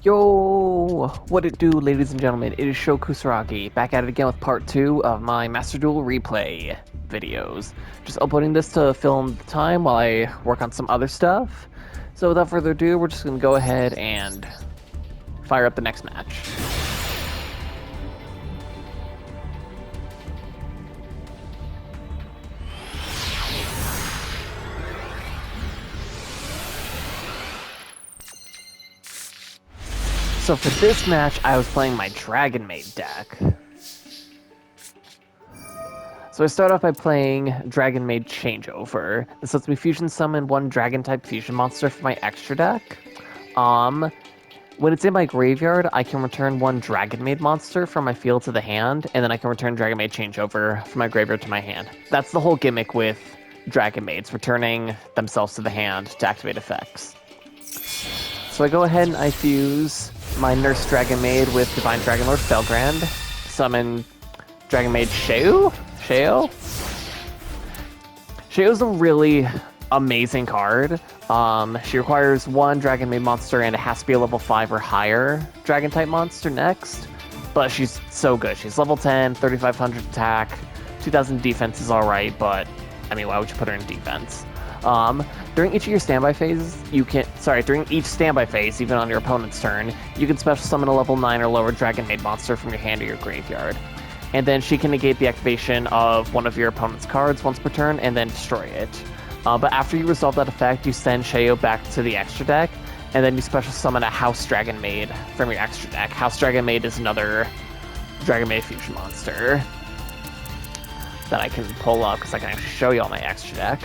Yo! What it do, ladies and gentlemen? It is Sho Kusaragi, back at it again with part 2 of my Master Duel replay videos. Just uploading this to film the time while I work on some other stuff. So without further ado, we're just going to go ahead and fire up the next match. So for this match, I was playing my Dragon Maid deck. So I start off by playing Dragon Maid Changeover. This lets me fusion summon one Dragon-type fusion monster from my extra deck. When it's in my graveyard, I can return one Dragon Maid monster from my field to the hand, and then I can return Dragon Maid Changeover from my graveyard to my hand. That's the whole gimmick with Dragon Maids, returning themselves to the hand to activate effects. So I go ahead and I fuse my Nurse Dragon Maid with Divine Dragon Lord Felgrand, summon Dragon Maid Sheo? Sheo's a really amazing card. She requires one Dragon Maid monster and it has to be a level 5 or higher Dragon-type monster next, but she's so good. She's level 10, 3,500 attack, 2,000 defense is alright, but, I mean, why would you put her in defense? During each of your standby phases, during each standby phase, even on your opponent's turn, you can special summon a level 9 or lower Dragon Maid monster from your hand or your graveyard. And then she can negate the activation of one of your opponent's cards once per turn and then destroy it. But after you resolve that effect, you send Sheo back to the extra deck, and then you special summon a House Dragon Maid from your extra deck. House Dragon Maid is another Dragon Maid fusion monster that I can pull up because I can actually show you all my extra deck.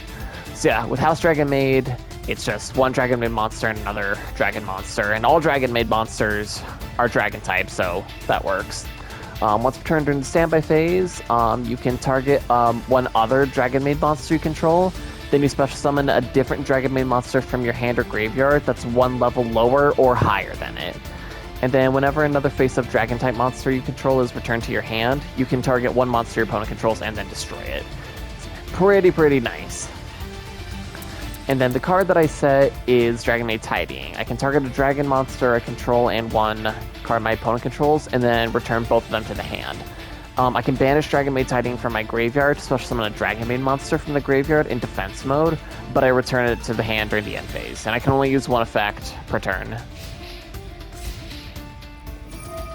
So yeah, with House Dragon Maid, it's just one Dragon Maid monster and another Dragon monster, and all Dragon Maid monsters are Dragon type, so that works. Once returned during the standby phase, you can target one other Dragon Maid monster you control. Then you special summon a different Dragon Maid monster from your hand or graveyard that's one level lower or higher than it. And then whenever another face-up Dragon-type monster you control is returned to your hand, you can target one monster your opponent controls and then destroy it. It's pretty nice. And then the card that I set is Dragon Maid Tidying. I can target a dragon monster I control and one card my opponent controls, and then return both of them to the hand. I can banish Dragon Maid Tidying from my graveyard to special summon a Dragon Maid monster from the graveyard in defense mode, but I return it to the hand during the end phase, and I can only use one effect per turn.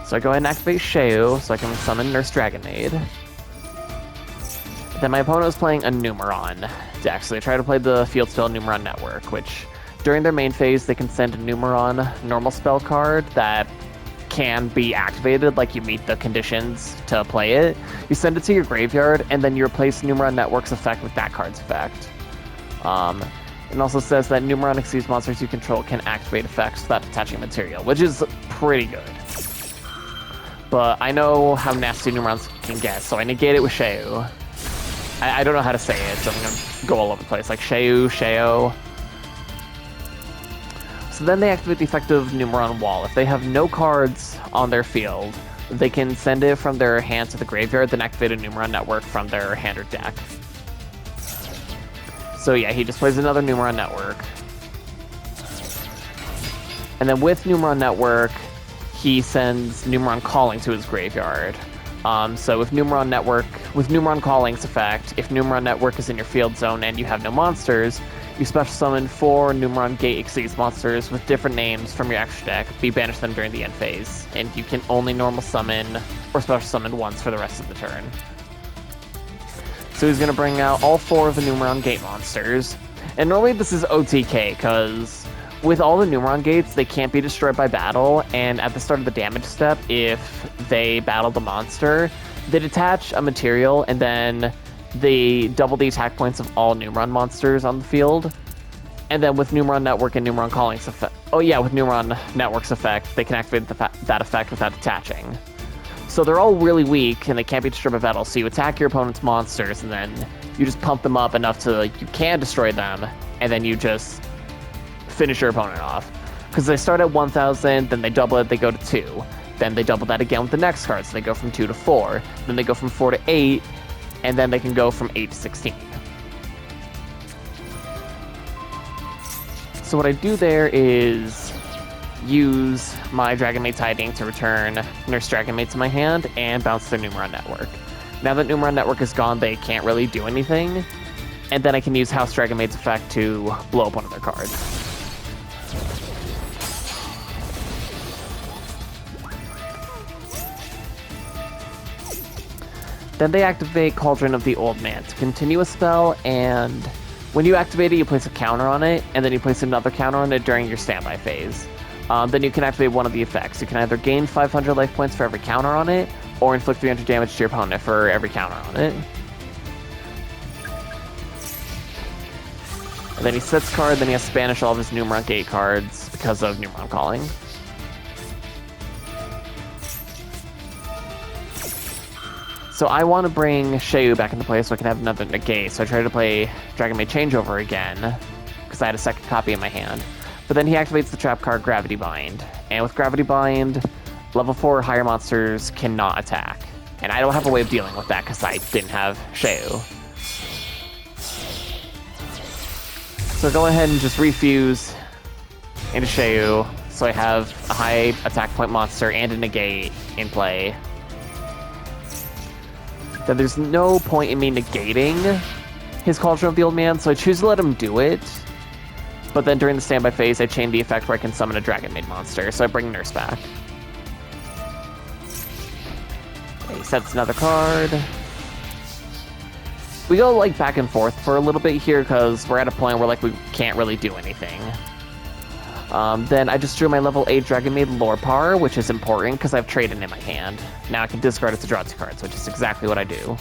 So I go ahead and activate Sheo, so I can summon Nurse Dragon Maid. Then my opponent was playing a Numeron deck, so they try to play the field spell Numeron Network, which during their main phase they can send a Numeron normal spell card that can be activated, like you meet the conditions to play it. You send it to your graveyard, and then you replace Numeron Network's effect with that card's effect. It also says that Numeron exceeds monsters you control can activate effects without attaching material, which is pretty good. But I know how nasty Numerons can get, so I negate it with Sheo. I don't know how to say it, so I'm going to go all over the place, like Sheo. So then they activate the effect of Numeron Wall. If they have no cards on their field, they can send it from their hand to the graveyard, then activate a Numeron Network from their hand or deck. So yeah, he just plays another Numeron Network. And then with Numeron Network, he sends Numeron Calling to his graveyard. So with Numeron Calling's effect, if Numeron Network is in your field zone and you have no monsters, you special summon 4 Numeron Gate Exceeds monsters with different names from your extra deck, banish them during the end phase, and you can only normal summon or special summon once for the rest of the turn. So he's going to bring out all 4 of the Numeron Gate monsters, and normally this is OTK, because with all the Numeron Gates, they can't be destroyed by battle, and at the start of the damage step, if they battle the monster, they detach a material, and then they double the attack points of all Numeron monsters on the field. And then with Numeron Network and Numeron Calling's effect, with Numeron Network's effect, they can activate that effect without detaching. So they're all really weak, and they can't be destroyed by battle, so you attack your opponent's monsters, and then you just pump them up enough to, you can destroy them, and then you just finish your opponent off. Because they start at 1,000, then they double it, they go to 2. Then they double that again with the next card, so they go from 2 to 4. Then they go from 4 to 8, and then they can go from 8 to 16. So what I do there is use my Dragon Maid Tiding to return Nurse Dragon Maid to my hand and bounce their Numeron Network. Now that Numeron Network is gone, they can't really do anything, and then I can use House Dragon Maid's effect to blow up one of their cards. Then they activate Cauldron of the Old Man to continue a spell, and when you activate it, you place a counter on it, and then you place another counter on it during your standby phase. Then you can activate one of the effects. You can either gain 500 life points for every counter on it, or inflict 300 damage to your opponent for every counter on it. And then he sets card, then he has to banish all of his Numeron Gate cards because of Numeron Calling. So I want to bring Sheu back into play so I can have another negate, so I tried to play Dragon Maid Changeover again, because I had a second copy in my hand. But then he activates the trap card Gravity Bind, and with Gravity Bind, level 4 or higher monsters cannot attack. And I don't have a way of dealing with that because I didn't have Sheu. So go ahead and just refuse into Sheu, so I have a high attack point monster and a negate in play. Then there's no point in me negating his Cauldron of the Old Man, so I choose to let him do it. But then during the standby phase, I chain the effect where I can summon a Dragon Maid monster, so I bring Nurse back. Okay, he sets another card. We go like back and forth for a little bit here because we're at a point where like we can't really do anything. Then I just drew my level 8 Dragon Maid Lorpar, which is important because I have Trade-In in my hand. Now I can discard it to draw 2 cards, which is exactly what I do.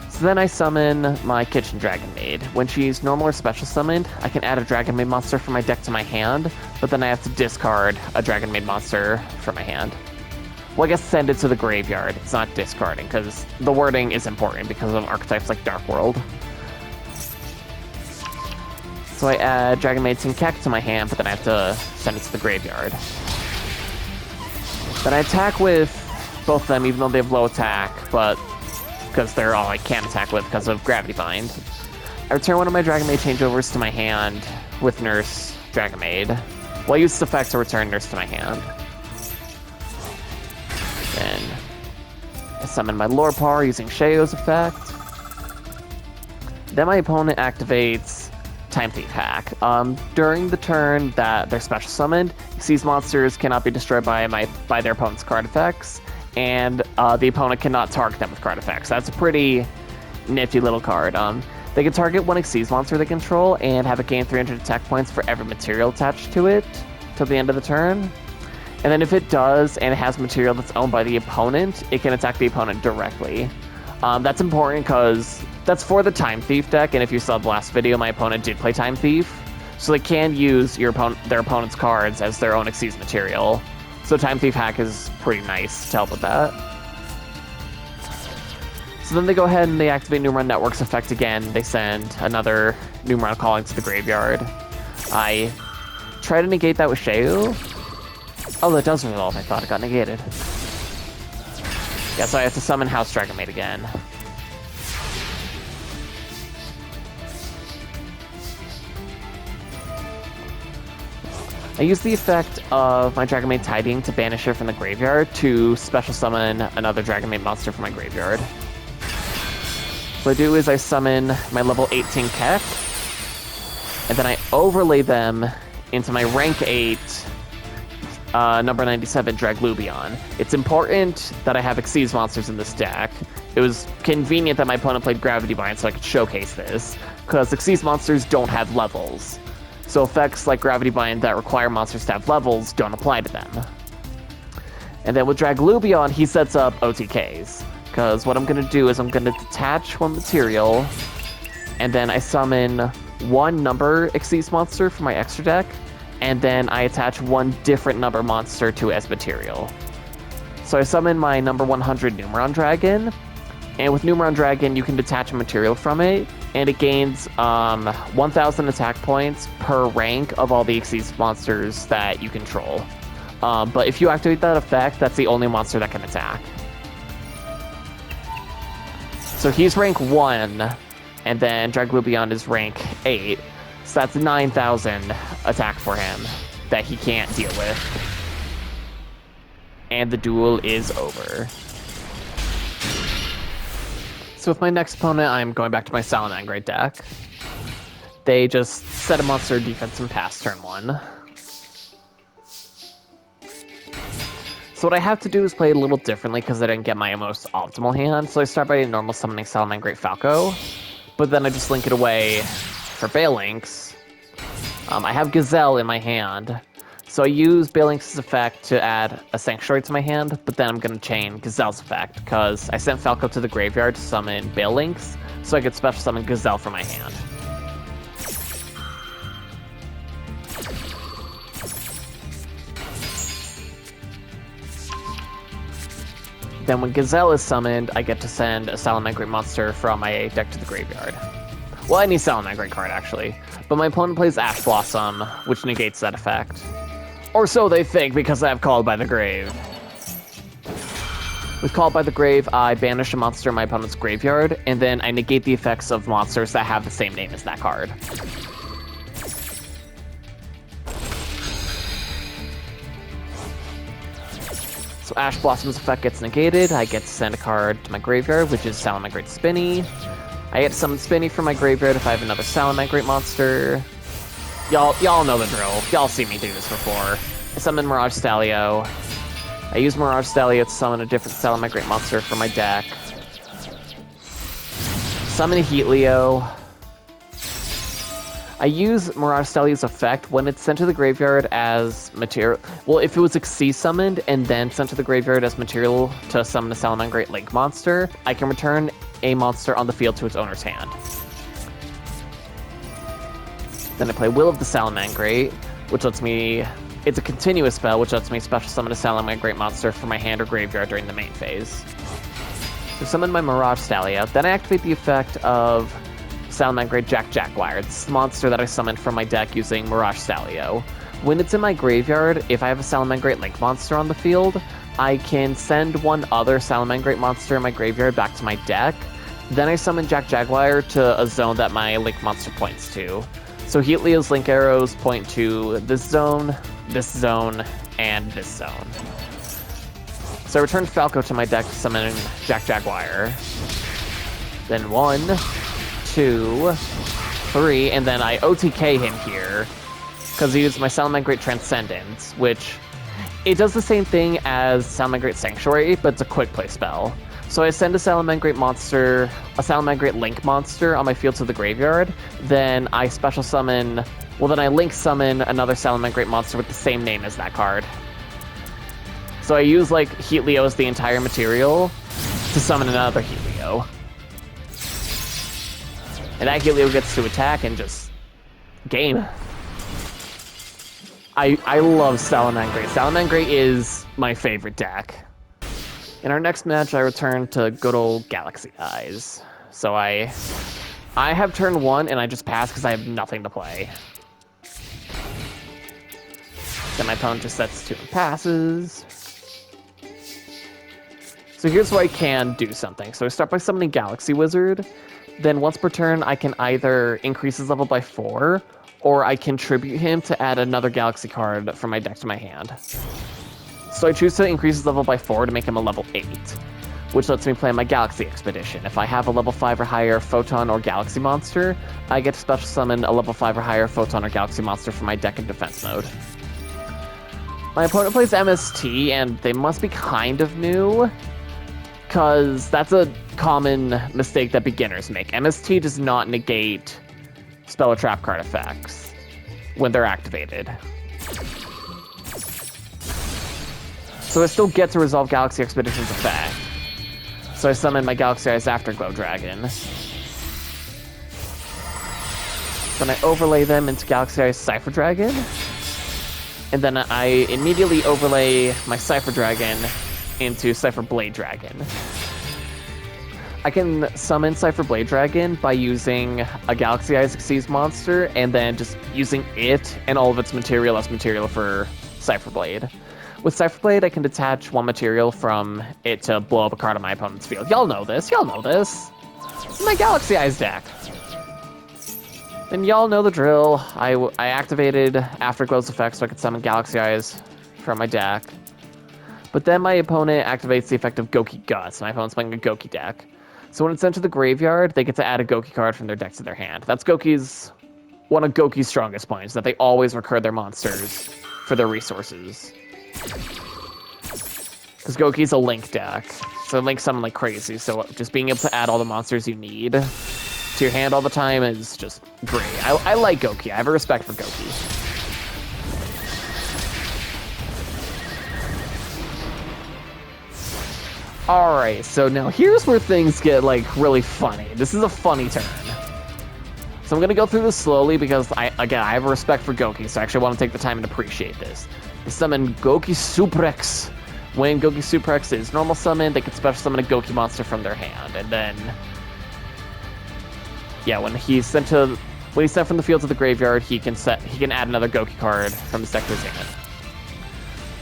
So then I summon my Kitchen Dragon Maid. When she's normal or special summoned, I can add a Dragon Maid monster from my deck to my hand, but then I have to discard a Dragon Maid monster from my hand. Well, I guess send it to the graveyard. It's not discarding, because the wording is important because of archetypes like Dark World. So I add Dragon Maid Tinkek to my hand, but then I have to send it to the graveyard. Then I attack with both of them, even though they have low attack, but because they're all I can attack with because of Gravity Bind. I return one of my Dragon Maid changeovers to my hand with Nurse Dragon Maid. Well, I use this effect to return Nurse to my hand. Then I summon my Lorpar using Sheu's effect. Then my opponent activates Time Thief Hack. During the turn that they're special summoned, these monsters cannot be destroyed by their opponent's card effects, and the opponent cannot target them with card effects. That's a pretty nifty little card. They can target one Xyz monster they control and have it gain 300 attack points for every material attached to it till the end of the turn. And then if it does and it has material that's owned by the opponent, it can attack the opponent directly. That's important because that's for the Time Thief deck, and if you saw the last video, my opponent did play Time Thief, so they can use their opponent's cards as their own Xyz material. So Time Thief Hack is pretty nice to help with that. So then they go ahead and they activate Numeron Network's effect again. They send another Numeron Calling to the graveyard. I try to negate that with Sheu. Oh, that does resolve. I thought it got negated. Yeah, so I have to summon House Dragon Maid again. I use the effect of my Dragon Maid Tiding to banish her from the graveyard to special summon another Dragon Maid monster from my graveyard. What I do is I summon my level 18 Keck, and then I overlay them into my rank 8 number 97 Draglubion. It's important that I have Xyz monsters in this deck. It was convenient that my opponent played Gravity Bind so I could showcase this, because Xyz monsters don't have levels. So effects like Gravity Bind that require monsters to have levels don't apply to them. And then with Draglubion, he sets up OTKs. Because what I'm going to do is I'm going to detach one material, and then I summon one number Xyz monster from my extra deck, and then I attach one different number monster to it as material. So I summon my number 100 Numeron Dragon, and with Numeron Dragon you can detach a material from it, and it gains 1,000 attack points per rank of all the Xyz monsters that you control. But if you activate that effect, that's the only monster that can attack. So he's rank 1, and then Draglubion is rank 8. So that's 9,000 attack for him that he can't deal with. And the duel is over. So with my next opponent, I'm going back to my Salamangreat deck. They just set a monster defense and pass turn 1. So what I have to do is play a little differently because I didn't get my most optimal hand. So I start by normal summoning Salamangreat Falco, but then I just link it away for Balinx. I have Gazelle in my hand, so I use Balinx's effect to add a Sanctuary to my hand, but then I'm going to chain Gazelle's effect because I sent Falco to the graveyard to summon Balinx, so I could special summon Gazelle from my hand. Then when Gazelle is summoned, I get to send a Salamangreat monster from my deck to the graveyard. Well, any Salamangreat card, actually. But my opponent plays Ash Blossom, which negates that effect. Or so they think, because I have Called by the Grave. With Called by the Grave, I banish a monster in my opponent's graveyard, and then I negate the effects of monsters that have the same name as that card. So Ash Blossom's effect gets negated. I get to send a card to my graveyard, which is Salamangreat Spinny. I get to summon Spinny from my graveyard if I have another Salamangreat monster. Y'all know the drill. Y'all see me do this before. I summon Mirage Stalio. I use Mirage Stalio to summon a different Salamangreat monster from my deck. Summon a Heatleo. I use Mirage Stalio's effect when it's sent to the graveyard as material. Well, if it was Xyz summoned and then sent to the graveyard as material to summon a Salamangreat Link monster, I can return a monster on the field to its owner's hand. Then I play Will of the Salamangreat, which lets me... It's a continuous spell, which lets me special summon a Salamangreat monster from my hand or graveyard during the main phase. So summon my Mirage Stalio, then I activate the effect of Salamangreat Jaguar. It's the monster that I summoned from my deck using Mirage Stalio. When it's in my graveyard, if I have a Salamangreat Link monster on the field, I can send one other Salamangreat monster in my graveyard back to my deck. Then I summon Jaguar to a zone that my Link monster points to. So Heatleo's Link arrows point to this zone, and this zone. So I return Falco to my deck to summon Jaguar. Then 1, 2, 3, and then I OTK him here, because he uses my Salamangreat Transcendence, which, it does the same thing as Salamangreat Sanctuary, but it's a quick play spell. So I send a Salamangreat monster, a Salamangreat Link monster on my field to the graveyard, then I special summon, well then I Link summon another Salamangreat monster with the same name as that card. So I use like Heatleo as the entire material to summon another Heatleo. And that Heatleo gets to attack and just game. I love Salamangreat. Salamangreat is my favorite deck. In our next match, I return to good old Galaxy Eyes. So I have turn 1 and I just pass because I have nothing to play. Then my opponent just sets 2 and passes. So here's where I can do something. So I start by summoning Galaxy Wizard. Then once per turn, I can either increase his level by 4, or I can tribute him to add another Galaxy card from my deck to my hand. So I choose to increase his level by 4 to make him a level 8, which lets me play my Galaxy Expedition. If I have a level 5 or higher Photon or Galaxy monster, I get to special summon a level 5 or higher Photon or Galaxy monster from my deck in defense mode. My opponent plays MST, and they must be kind of new, because that's a common mistake that beginners make. MST does not negate spell or trap card effects when they're activated. So I still get to resolve Galaxy Expedition's effect. So I summon my Galaxy Eyes Afterglow Dragon. Then I overlay them into Galaxy Eyes Cypher Dragon. And then I immediately overlay my Cypher Dragon into Cypher Blade Dragon. I can summon Cypher Blade Dragon by using a Galaxy Eyes Xyz monster and then just using it and all of its material as material for Cypher Blade. With Cypher Blade, I can detach one material from it to blow up a card on my opponent's field. Y'all know this. Y'all know this. It's my Galaxy Eyes deck. Then y'all know the drill. I activated Afterglow's effect so I could summon Galaxy Eyes from my deck. But then my opponent activates the effect of Goki Guts. My opponent's playing a Goki deck. So when it's sent to the graveyard, they get to add a Goki card from their deck to their hand. That's one of Goki's strongest points, that they always recur their monsters for their resources. Because Goki's a Link deck, so Link summon like crazy, so just being able to add all the monsters you need to your hand all the time is just great. I like Goki. I have a respect for Goki. Alright, so now here's where things get, like, really funny. This is a funny turn. So I'm going to go through this slowly because, I have a respect for Goki, so I actually want to take the time and appreciate this. They summon Goki Suprex. When Goki Suprex is normal summon, they can special summon a Goki monster from their hand, and then... yeah, when he's sent from the field to the graveyard, he can add another Goki card from his deck to his hand.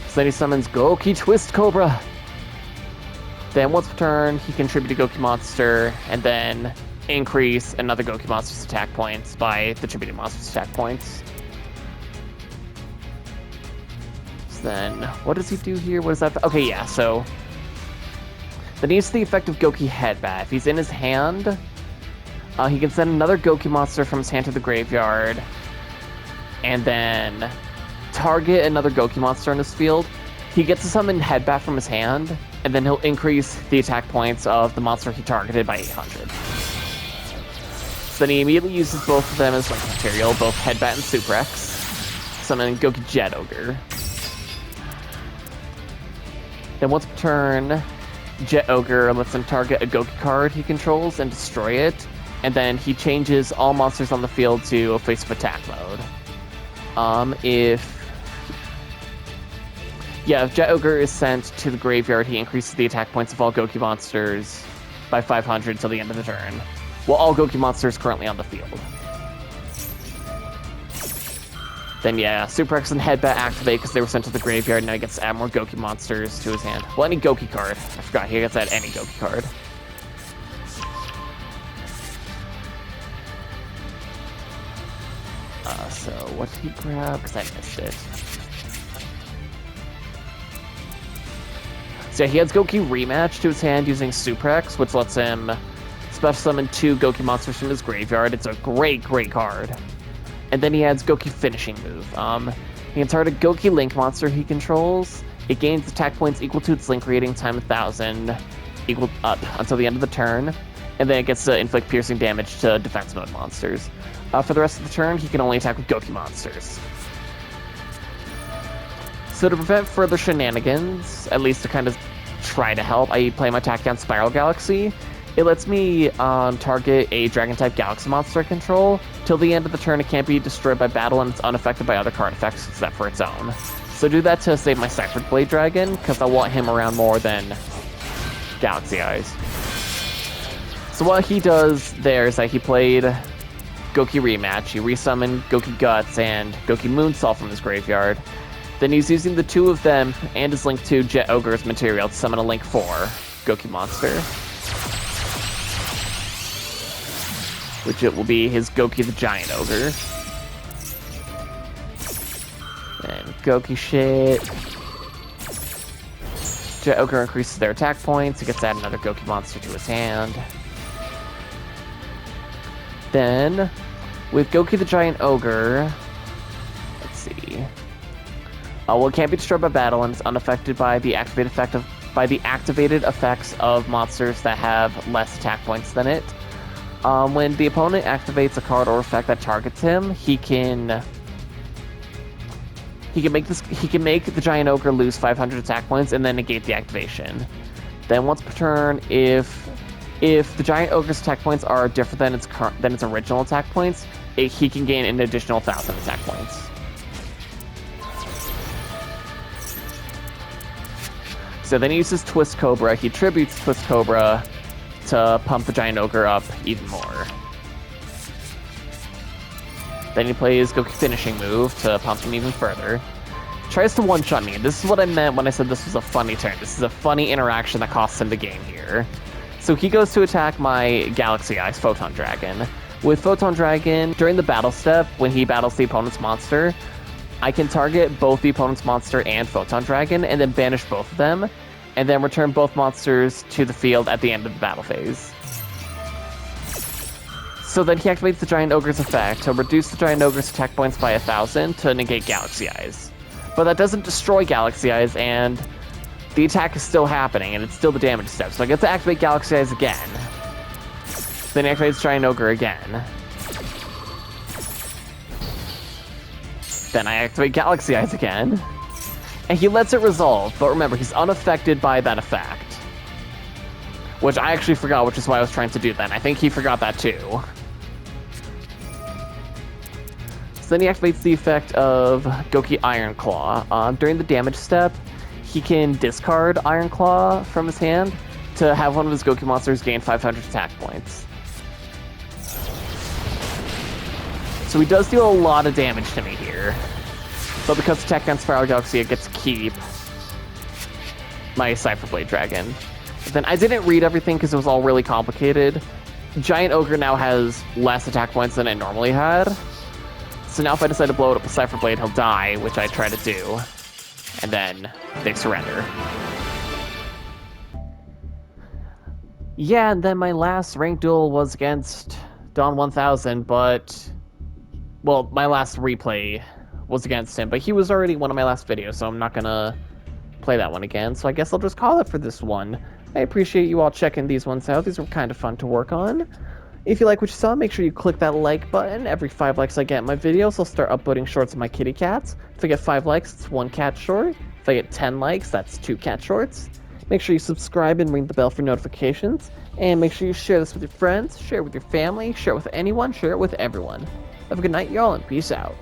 So then he summons Goki Twist Cobra. Then once per turn, he can tribute a Goki monster, and then increase another Goki monster's attack points by the tributed monster's attack points. So then, what does he do here? What is that? Okay, yeah, so... then he uses the effect of Goki Headbat. If he's in his hand, he can send another Goki monster from his hand to the graveyard, and then target another Goki monster in his field. He gets to summon Headbat from his hand, and then he'll increase the attack points of the monster he targeted by 800. So then he immediately uses both of them as Link material, both Headbat and Suprex, summoning Goki Jet Ogre. Then once per turn, Jet Ogre lets him target a Goki card he controls and destroy it, and then he changes all monsters on the field to offensive attack mode. If Jet Ogre is sent to the graveyard, he increases the attack points of all Goki monsters by 500 till the end of the turn, while all Goki monsters currently on the field. Then Suprex and Headbat activate because they were sent to the graveyard, and now he gets to add more Goki monsters to his hand. Well, any Goki card. I forgot, he gets to add any Goki card. So what did he grab? Because I missed it. So he adds Goki Rematch to his hand using Suprex, which lets him special summon 2 Goki monsters from his graveyard. It's a great card. And then he adds Goki Finishing Move. He can target a Goki Link monster he controls. It gains attack points equal to its Link rating times 1,000, equal up until the end of the turn. And then it gets to inflict piercing damage to defense mode monsters. For the rest of the turn, he can only attack with Goki monsters. So to prevent further shenanigans, at least to kind of try to help, I play my attack down Spiral Galaxy. It lets me target a Dragon-type Galaxy monster I control. Till the end of the turn, it can't be destroyed by battle, and it's unaffected by other card effects except for its own. So do that to save my Cyphered Blade Dragon, because I want him around more than Galaxy Eyes. So what he does there is that he played Goki Rematch. He resummoned Goki Guts and Goki Moonsault from his graveyard. Then he's using the 2 of them and his Link 2 Jet Ogre's material to summon a Link 4 Goki monster, which it will be his Goki the Giant Ogre. And Goki shit. Jet Ogre increases their attack points. He gets to add another Goki monster to his hand. Then, with Goki the Giant Ogre, let's see. Well, it can't be destroyed by battle and it's unaffected by the activated effects of monsters that have less attack points than it. When the opponent activates a card or effect that targets him, he can make the Giant Ogre lose 500 attack points and then negate the activation. Then once per turn, if the Giant Ogre's attack points are different than its original attack points, he can gain an additional 1,000 attack points. So then he uses Twist Cobra. He tributes Twist Cobra to pump the Giant Ogre up even more. Then he plays Goki Finishing Move to pump him even further. Tries to one-shot me. This is what I meant when I said this was a funny turn. This is a funny interaction that costs him the game here. So he goes to attack my Galaxy Eyes Photon Dragon. With Photon Dragon, during the battle step, when he battles the opponent's monster, I can target both the opponent's monster and Photon Dragon, and then banish both of them, and then return both monsters to the field at the end of the battle phase. So then he activates the Giant Ogre's effect to reduce the Giant Ogre's attack points by 1,000 to negate Galaxy Eyes. But that doesn't destroy Galaxy Eyes, and the attack is still happening, and it's still the damage step. So I get to activate Galaxy Eyes again. Then he activates Giant Ogre again. Then I activate Galaxy Eyes again. And he lets it resolve, but remember, he's unaffected by that effect. Which I actually forgot, which is why I was trying to do that. I think he forgot that too. So then he activates the effect of Goki Iron Claw. During the damage step, he can discard Iron Claw from his hand to have one of his Goki monsters gain 500 attack points. So he does deal a lot of damage to me here. But because attack against Spiral Galaxy, it gets to keep my Cypher Blade Dragon. But then I didn't read everything because it was all really complicated. Giant Ogre now has less attack points than it normally had. So now if I decide to blow it up with Cypher Blade, he'll die, which I try to do. And then they surrender. Yeah, and then my last ranked duel was against Dawn 1000, but... Well, my last replay was against him, but he was already one of my last videos, so I'm not gonna play that one again. So I guess I'll just call it for this one. I appreciate you all checking these ones out. These were kind of fun to work on. If you like what you saw, make sure you click that like button. Every 5 likes I get in my videos, I'll start uploading shorts of my kitty cats. If I get 5 likes, it's 1 cat short. If I get 10 likes, that's 2 cat shorts. Make sure you subscribe and ring the bell for notifications. And make sure you share this with your friends, share it with your family, share it with anyone, share it with everyone. Have a good night, y'all, and peace out.